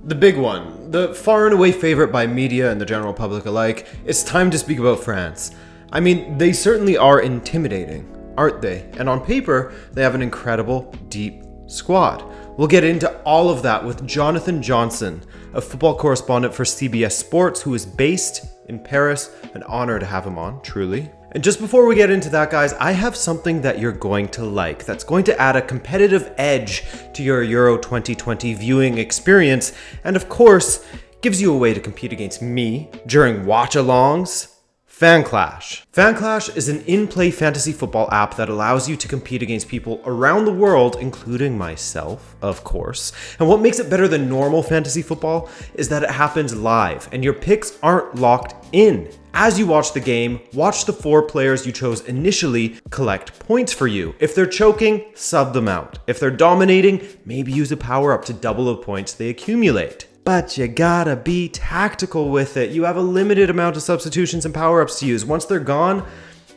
The big one, the far and away favorite by media and the general public alike, it's time to speak about France. I mean, they certainly are intimidating, aren't they? And on paper, they have an incredible, deep squad. We'll get into all of that with Johsnon, a football correspondent for CBS Sports who is based in Paris. An honor to have him on, truly. And just before we get into that, guys, I have something that you're going to like that's going to add a competitive edge to your Euro 2020 viewing experience, and of course, gives you a way to compete against me during watch-alongs. FanClash. FanClash is an in-play fantasy football app that allows you to compete against people around the world, including myself, of course. And what makes it better than normal fantasy football is that it happens live, and your picks aren't locked in. As you watch the game, watch the 4 players you chose initially collect points for you. If they're choking, sub them out. If they're dominating, maybe use a power-up to double the points they accumulate. But you gotta be tactical with it. You have a limited amount of substitutions and power-ups to use. Once they're gone,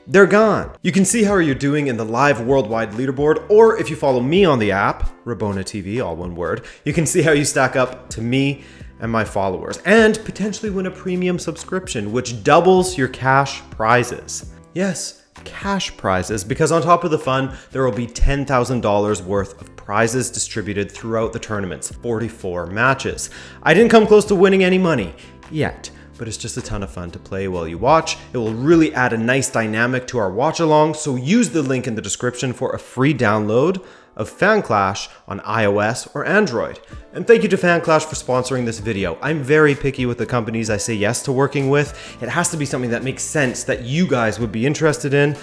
they're gone. You can see how you're doing in the live worldwide leaderboard, or if you follow me on the app, Rabona TV, all one word, you can see how you stack up to me and my followers, and potentially win a premium subscription, which doubles your cash prizes. Yes, cash prizes, because on top of the fun, there will be $10,000 worth of prizes distributed throughout the tournament's 44 matches. I didn't come close to winning any money yet, but it's just a ton of fun to play while you watch. It will really add a nice dynamic to our watch along, so use the link in the description for a free download of FanClash on iOS or Android. And thank you to FanClash for sponsoring this video. I'm very picky with the companies I say yes to working with. It has to be something that makes sense, that you guys would be interested in.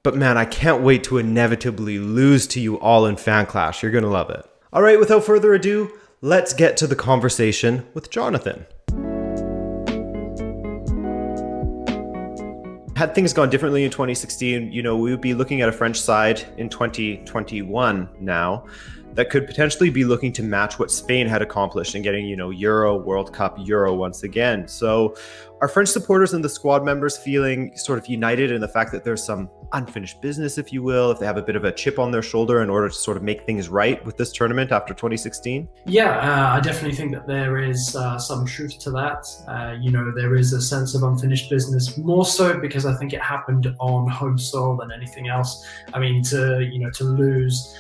But man, I can't wait to inevitably lose to you all in FanClash. You're gonna love it. All right, without further ado, let's get to the conversation with Johsnon. Had things gone differently in 2016, we would be looking at a French side in 2021 now that could potentially be looking to match what Spain had accomplished in getting, Euro, World Cup, Euro once again. So are French supporters and the squad members feeling sort of united in the fact that there's some unfinished business, if you will, if they have a bit of a chip on their shoulder in order to sort of make things right with this tournament after 2016? Yeah, I definitely think that there is some truth to that. There is a sense of unfinished business, more so because I think it happened on home soil than anything else. I mean, to lose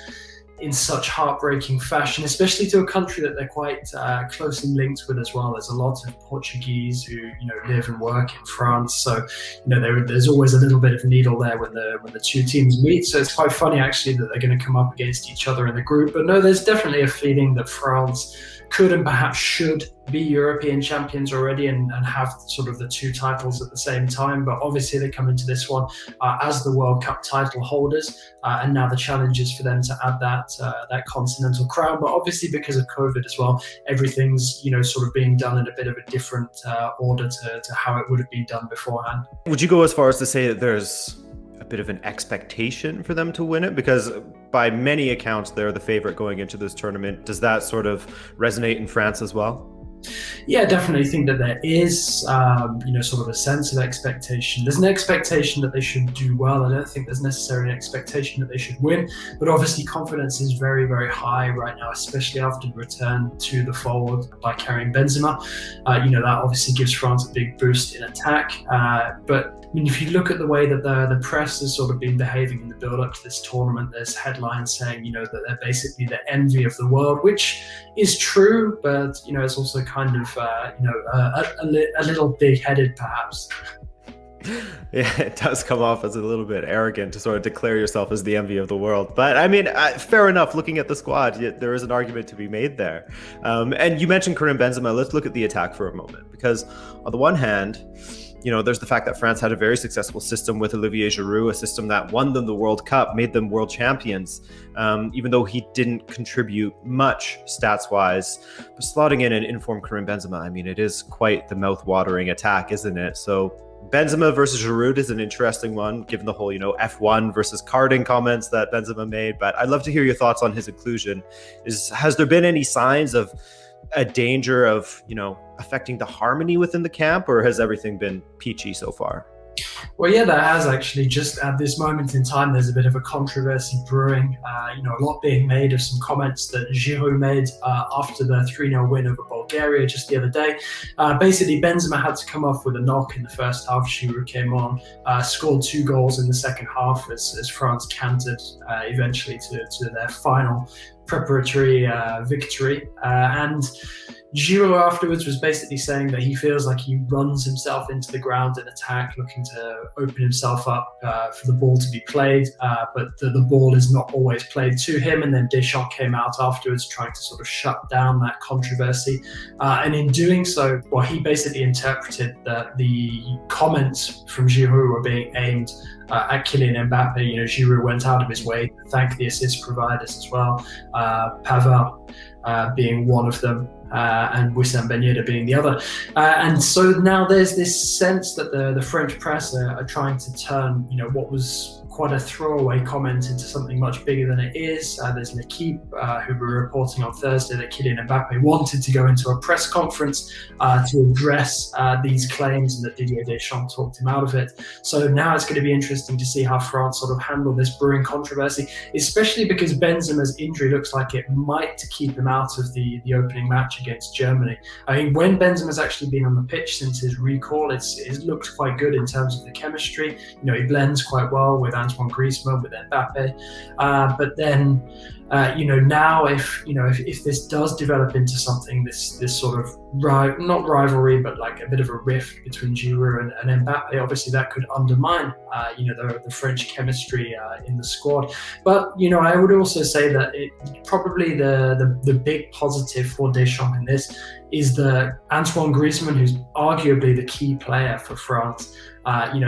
in such heartbreaking fashion, especially to a country that they're quite closely linked with as well. There's a lot of Portuguese who live and work in France, so there's always a little bit of needle there when the two teams meet. So it's quite funny actually that they're going to come up against each other in the group. But no, there's definitely a feeling that France could and perhaps should be European champions already and have sort of the 2 titles at the same time. But obviously they come into this one as the World Cup title holders, and now the challenge is for them to add that continental crown. But obviously because of COVID as well, everything's sort of being done in a bit of a different order to how it would have been done beforehand. Would you go as far as to say that there's a bit of an expectation for them to win it? Because by many accounts, they're the favorite going into this tournament. Does that sort of resonate in France as well? Yeah, I definitely think that there is, sort of a sense of expectation. There's an expectation that they should do well. I don't think there's necessarily an expectation that they should win, but obviously confidence is very, very high right now, especially after the return to the fold by carrying Benzema. That obviously gives France a big boost in attack. But I mean, if you look at the way that the press has sort of been behaving in the build-up to this tournament, there's headlines saying, that they're basically the envy of the world, which is true, but it's also kind of a little big-headed perhaps. Yeah, it does come off as a little bit arrogant to sort of declare yourself as the envy of the world. But I mean, fair enough, looking at the squad, there is an argument to be made there. And you mentioned Karim Benzema. Let's look at the attack for a moment, because on the one hand, there's the fact that France had a very successful system with Olivier Giroud, a system that won them the World Cup, made them world champions, even though he didn't contribute much stats-wise. But slotting in an informed Karim Benzema, I mean, it is quite the mouth-watering attack, isn't it? So Benzema versus Giroud is an interesting one, given the whole, F1 versus carding comments that Benzema made. But I'd love to hear your thoughts on his inclusion. Has there been any signs of a danger of, affecting the harmony within the camp, or has everything been peachy so far? Well, yeah, there has actually. Just at this moment in time, there's a bit of a controversy brewing. A lot being made of some comments that Giroud made after the 3-0 win over Bulgaria just the other day. Basically, Benzema had to come off with a knock in the first half. Giroud came on, scored 2 goals in the second half as France cantered eventually to their final preparatory victory. And Giroud afterwards was basically saying that he feels like he runs himself into the ground in attack, looking to open himself up for the ball to be played, but the ball is not always played to him. And then Deschamps came out afterwards trying to sort of shut down that controversy. And in doing so, well, he basically interpreted that the comments from Giroud were being aimed at Kylian Mbappe. Giroud went out of his way to thank the assist providers as well, Pavard being one of them, and Wissam Ben Yedder being the other. And so now there's this sense that the French press are trying to turn, what was quite a throwaway comment into something much bigger than it is. There's LAKEY who were reporting on Thursday that Kylian Mbappe wanted to go into a press conference to address these claims, and that Didier Deschamps talked him out of it. So now it's going to be interesting to see how France sort of handle this brewing controversy, especially because Benzema's injury looks like it might keep him out of the opening match against Germany. I mean, when Benzema's actually been on the pitch since his recall, it's looked quite good in terms of the chemistry. He blends quite well with Antoine Griezmann, with Mbappe. But then, now if this does develop into something, this sort of not rivalry, but like a bit of a rift between Giroud and Mbappe, obviously that could undermine, the French chemistry in the squad. But I would also say that probably the big positive for Deschamps in this is that Antoine Griezmann, who's arguably the key player for France,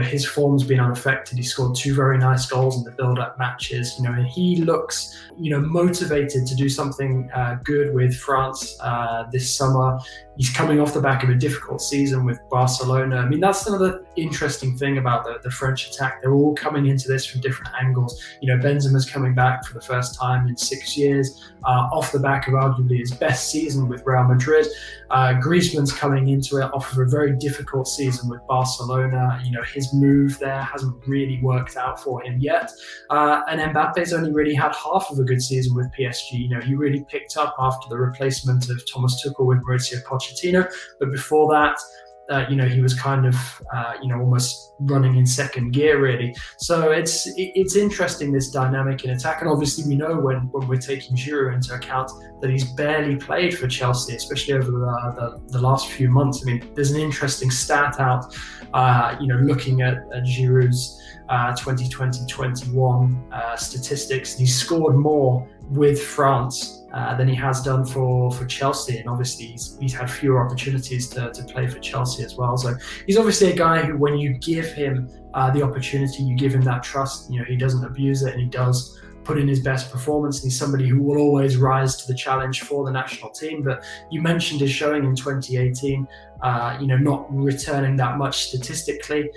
his form's been unaffected. He scored 2 very nice goals in the build-up matches, and he looks, motivated to do something good with France this summer. He's coming off the back of a difficult season with Barcelona. I mean, that's another interesting thing about the French attack. They're all coming into this from different angles. Benzema's coming back for the first time in 6 years, off the back of arguably his best season with Real Madrid. Griezmann's coming into it off of a very difficult season with Barcelona. His move there hasn't really worked out for him yet. And Mbappe's only really had half of a good season with PSG. He really picked up after the replacement of Thomas Tuchel with Mauricio Pochettino. But before that, he was kind of, almost running in second gear, really. So it's interesting, this dynamic in attack. And obviously we know when we're taking Giroud into account that he's barely played for Chelsea, especially over the last few months. I mean, there's an interesting stat out, looking at Giroud's 2020-21 statistics. And he scored more with France than he has done for Chelsea, and obviously he's had fewer opportunities to play for Chelsea as well. So he's obviously a guy who, when you give him the opportunity, you give him that trust, he doesn't abuse it, and he does put in his best performance, and he's somebody who will always rise to the challenge for the national team. But you mentioned his showing in 2018, not returning that much statistically.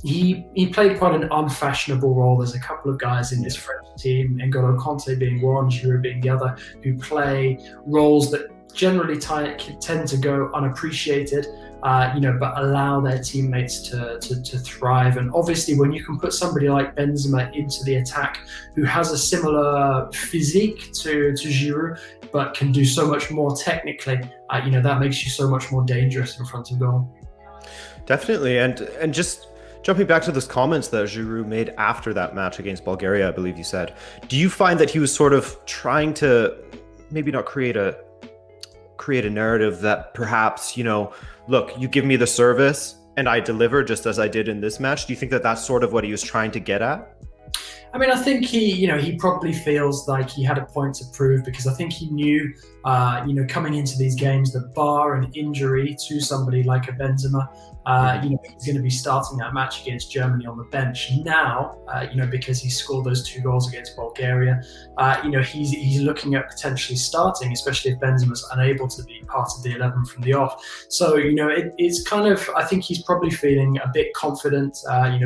He played quite an unfashionable role. There's a couple of guys in this French team, N'Golo Kanté being one, Giroud being the other, who play roles that generally tend to go unappreciated, but allow their teammates to thrive. And obviously, when you can put somebody like Benzema into the attack, who has a similar physique to Giroud, but can do so much more technically, that makes you so much more dangerous in front of goal. Definitely, and just jumping back to those comments that Giroud made after that match against Bulgaria, I believe you said, do you find that he was sort of trying to maybe not create a narrative that perhaps, look, you give me the service and I deliver just as I did in this match? Do you think that that's sort of what he was trying to get at? I mean, I think he probably feels like he had a point to prove, because I think he knew, coming into these games, that bar an injury to somebody like a Benzema, he's going to be starting that match against Germany on the bench. Now, because he scored those 2 goals against Bulgaria, he's looking at potentially starting, especially if Benzema's unable to be part of the 11 from the off. So, it's kind of, I think he's probably feeling a bit confident,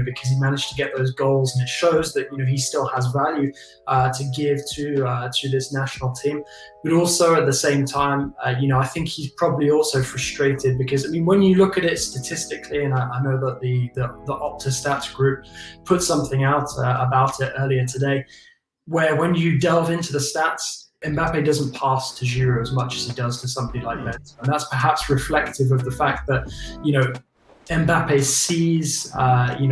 because he managed to get those goals, and it shows that, he still has value to give to this national team. But also at the same time, I think he's probably also frustrated because, I mean, when you look at it statistically, and I know that the Opta Stats group put something out about it earlier today, where when you delve into the stats, Mbappe doesn't pass to Giroud as much as he does to somebody like Benzema. And that's perhaps reflective of the fact that, Mbappe sees,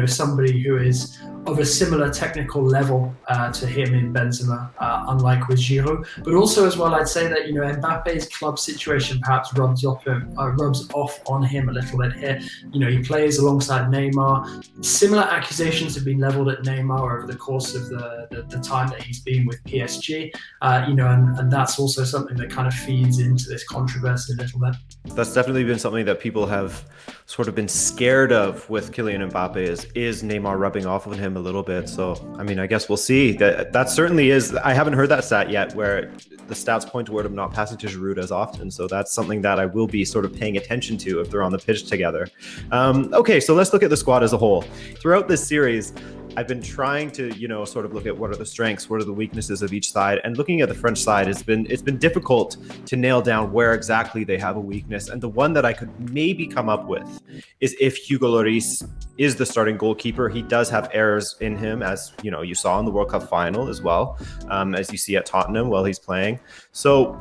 somebody who is of a similar technical level to him in Benzema, unlike with Giroud. But also as well, I'd say that, Mbappe's club situation perhaps rubs off on him a little bit here. He plays alongside Neymar. Similar accusations have been leveled at Neymar over the course of the time that he's been with PSG, and that's also something that kind of feeds into this controversy a little bit. That's definitely been something that people have sort of been scared of with Kylian Mbappe is Neymar rubbing off on him a little bit. So, I mean, I guess we'll see. That certainly is. I haven't heard that stat yet where the stats point toward him not passing to Giroud as often. So that's something that I will be sort of paying attention to if they're on the pitch together. Okay, so let's look at the squad as a whole. Throughout this series, I've been trying to, sort of look at what are the strengths, what are the weaknesses of each side. And looking at the French side, it's been difficult to nail down where exactly they have a weakness. And the one that I could maybe come up with is if Hugo Lloris is the starting goalkeeper. He does have errors in him, as you saw in the World Cup final as well, as you see at Tottenham while he's playing. So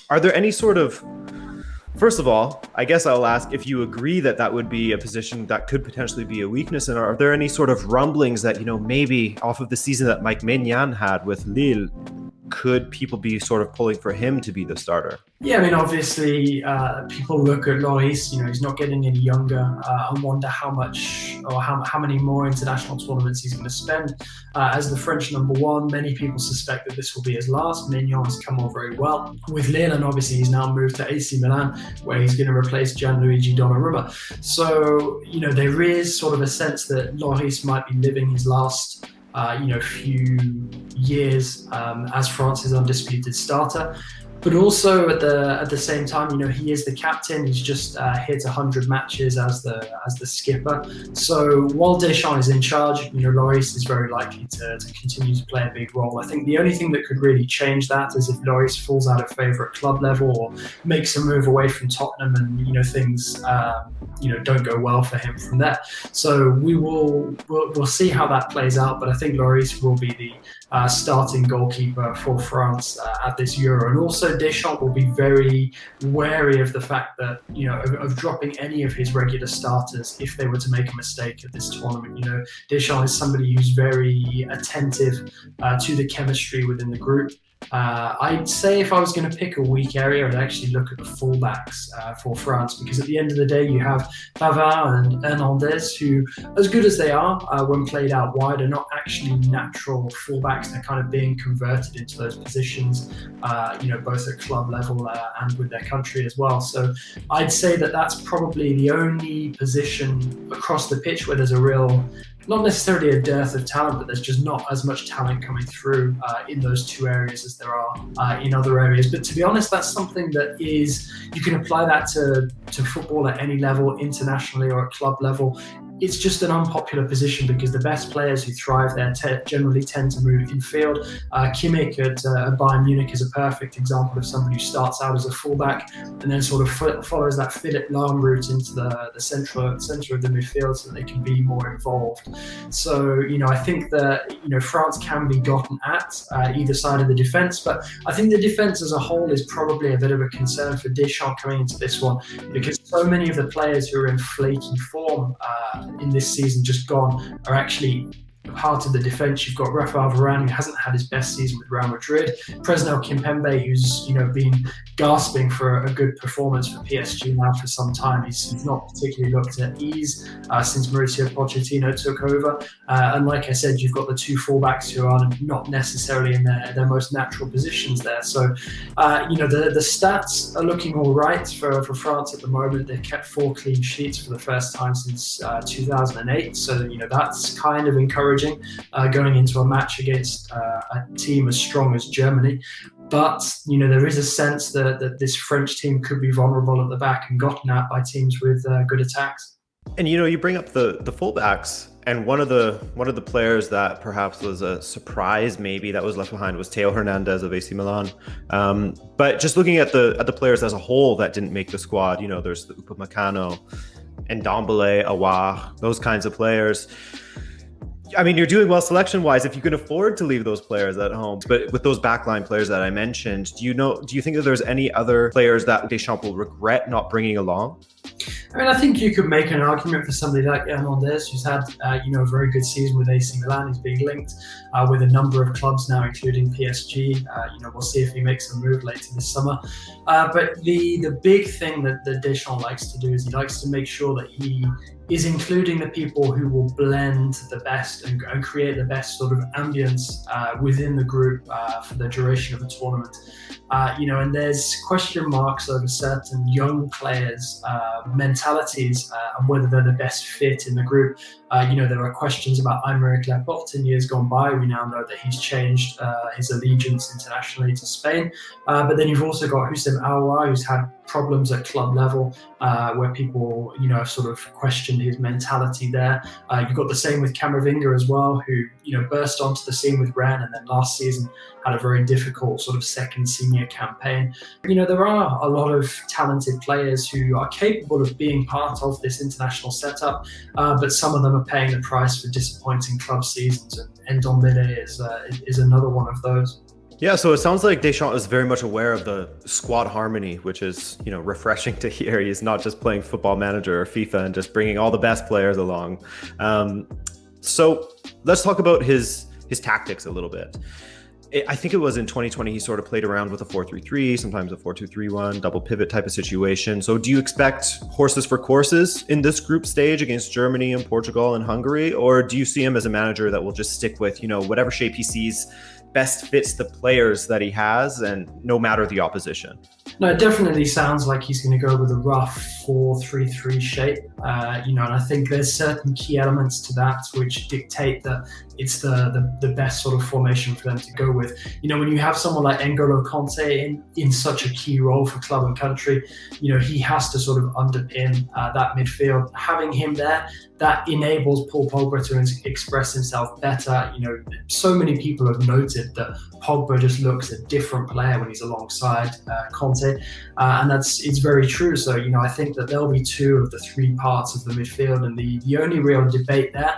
are there any sort of... First of all, I guess I'll ask if you agree that would be a position that could potentially be a weakness. And are there any sort of rumblings that, maybe off of the season that Mike Maignan had with Lille, could people be sort of pulling for him to be the starter? Yeah, I mean, obviously, people look at Lloris, he's not getting any younger, and wonder how much or how many more international tournaments he's going to spend. As the French number one, many people suspect that this will be his last. Maignan has come on very well with Lille, and obviously he's now moved to AC Milan, where he's going to replace Gianluigi Donnarumma. So, there is sort of a sense that Lloris might be living his last few years as France's undisputed starter. But also at the same time, he is the captain. He's just hit 100 matches as the skipper. So while Deschamps is in charge, Lloris is very likely to continue to play a big role. I think the only thing that could really change that is if Lloris falls out of favour at club level or makes a move away from Tottenham, and things don't go well for him from there. So we'll see how that plays out. But I think Lloris will be the starting goalkeeper for France at this Euro, and also Deschamps will be very wary of the fact that of dropping any of his regular starters if they were to make a mistake at this tournament. Deschamps is somebody who's very attentive to the chemistry within the group. I'd say if I was going to pick a weak area, I'd actually look at the fullbacks for France, because at the end of the day, you have Pavard and Hernandez, who, as good as they are when played out wide, are not actually natural fullbacks. They're kind of being converted into those positions, both at club level and with their country as well. So I'd say that that's probably the only position across the pitch where there's a real, not necessarily a dearth of talent, but there's just not as much talent coming through in those two areas as there are in other areas. But to be honest, that's something that you can apply that to football at any level, internationally or at club level. It's just an unpopular position because the best players who thrive there generally tend to move infield. Kimmich at Bayern Munich is a perfect example of somebody who starts out as a fullback and then sort of follows that Philipp Lahm route into the center of the midfield so that they can be more involved. So, I think that, France can be gotten at either side of the defence, but I think the defence as a whole is probably a bit of a concern for Deschamps coming into this one, because so many of the players who are in flaky form in this season just gone are actually part of the defence. You've got Rafael Varane, who hasn't had his best season with Real Madrid. Presnel Kimpembe, who's been gasping for a good performance for PSG now for some time. He's not particularly looked at ease since Mauricio Pochettino took over. And like I said, you've got the two fullbacks who are not necessarily in their most natural positions there. So, the stats are looking all right for France at the moment. They've kept 4 clean sheets for the first time since 2008. So, that's kind of encouraging going into a match against a team as strong as Germany. But, there is a sense that this French team could be vulnerable at the back and gotten at by teams with good attacks. And, you bring up the fullbacks. And one of the players that perhaps was a surprise, maybe that was left behind, was Theo Hernandez of AC Milan. But just looking at the players as a whole that didn't make the squad, there's the Upamecano and Ndombele, Awar, those kinds of players. I mean, you're doing well selection-wise if you can afford to leave those players at home. But with those backline players that I mentioned, do you think that there's any other players that Deschamps will regret not bringing along? I mean, I think you could make an argument for somebody like Hernandez, who's had, a very good season with AC Milan. He's being linked with a number of clubs now, including PSG. We'll see if he makes a move later this summer. But the big thing that Deschamps likes to do is he likes to make sure that he is including the people who will blend the best and create the best sort of ambience within the group for the duration of the tournament. And there's question marks over certain young players' mentalities and whether they're the best fit in the group. There are questions about Aymeric Laporte in years gone by. We now know that he's changed his allegiance internationally to Spain. But then you've also got Houssem Aouar, who's had problems at club level where people, have sort of questioned his mentality there. You've got the same with Camavinga as well, who, burst onto the scene with Rennes and then last season had a very difficult sort of second senior campaign. There are a lot of talented players who are capable of being part of this international setup, but some of them are paying the price for disappointing club seasons, and Ndombele is another one of those. Yeah, so it sounds like Deschamps is very much aware of the squad harmony, which is, refreshing to hear. He's not just playing Football Manager or FIFA and just bringing all the best players along. So let's talk about his tactics a little bit. I think it was in 2020 he sort of played around with a 4-3-3, sometimes a 4-2-3-1, double pivot type of situation. So do you expect horses for courses in this group stage against Germany and Portugal and Hungary? Or do you see him as a manager that will just stick with, whatever shape he sees best fits the players that he has, and no matter the opposition? No, it definitely sounds like he's going to go with a rough 4-3-3 shape. And I think there's certain key elements to that which dictate that it's the best sort of formation for them to go with. When you have someone like N'Golo Kanté in such a key role for club and country, he has to sort of underpin that midfield. Having him there, that enables Paul Pogba to express himself better. So many people have noted that Pogba just looks a different player when he's alongside Kanté, and it's very true. So I think that there'll be two of the three parts of the midfield, and the only real debate there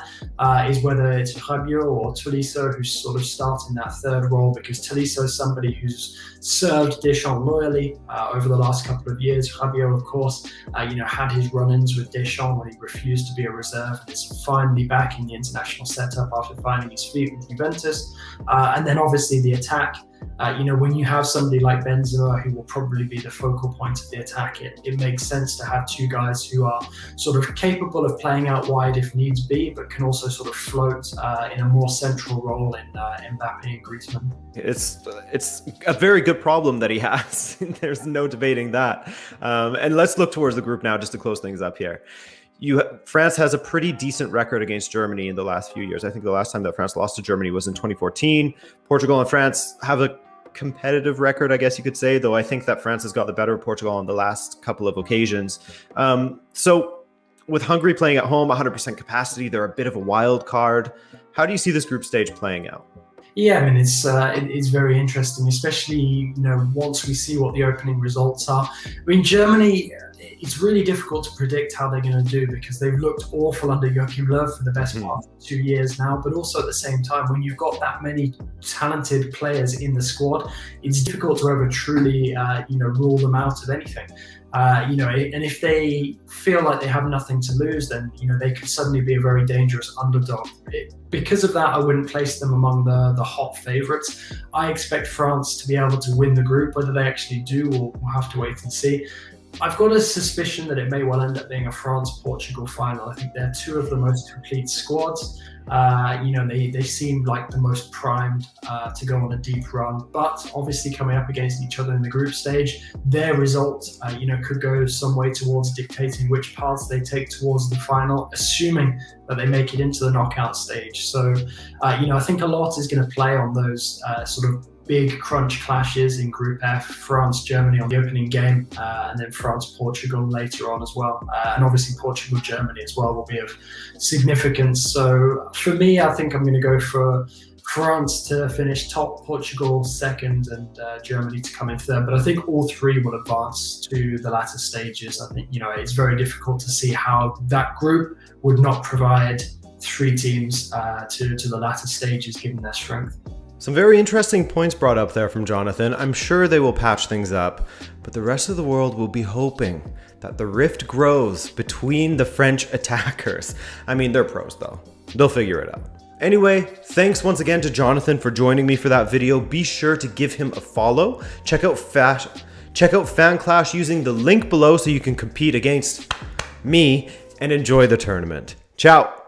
is whether it's Rabiot or Tolisso who's sort of starting that third role, because Tolisso is somebody who's served Deschamps loyally over the last couple of years. Rabiot, of course, had his run-ins with Deschamps when he refused to be a reserve, and is finally back in the international setup after finding his feet with Juventus. And then obviously the attack. When you have somebody like Benzema, who will probably be the focal point of the attack, it makes sense to have two guys who are sort of capable of playing out wide if needs be, but can also sort of float in a more central role in Mbappe and Griezmann. It's a very good problem that he has. There's no debating that. And let's look towards the group now, just to close things up here. France has a pretty decent record against Germany in the last few years. I think the last time that France lost to Germany was in 2014. Portugal and France have a competitive record, I guess you could say, though I think that France has got the better of Portugal on the last couple of occasions. So with Hungary playing at home, 100% capacity, they're a bit of a wild card. How do you see this group stage playing out? Yeah, I mean, it's very interesting, especially, once we see what the opening results are. I mean, Germany, it's really difficult to predict how they're going to do, because they've looked awful under Joachim Löw for the best part of 2 years now. But also at the same time, when you've got that many talented players in the squad, it's difficult to ever truly, rule them out of anything. And if they feel like they have nothing to lose, then, they could suddenly be a very dangerous underdog. Because of that, I wouldn't place them among the hot favourites. I expect France to be able to win the group. Whether they actually do, we'll have to wait and see. I've got a suspicion that it may well end up being a France-Portugal final. I think they're two of the most complete squads. They seem like the most primed to go on a deep run, but obviously coming up against each other in the group stage, their result, could go some way towards dictating which paths they take towards the final, assuming that they make it into the knockout stage. So, I think a lot is going to play on those sort of big crunch clashes in Group F, France-Germany on the opening game, and then France-Portugal later on as well. And obviously Portugal-Germany as well will be of significance. So for me, I think I'm going to go for France to finish top, Portugal second, and Germany to come in third. But I think all three will advance to the latter stages. I think, it's very difficult to see how that group would not provide three teams to the latter stages given their strength. Some very interesting points brought up there from Jonathan. I'm sure they will patch things up, but the rest of the world will be hoping that the rift grows between the French attackers. I mean, they're pros though. They'll figure it out. Anyway, thanks once again to Jonathan for joining me for that video. Be sure to give him a follow. Check out Fan Clash using the link below so you can compete against me and enjoy the tournament. Ciao!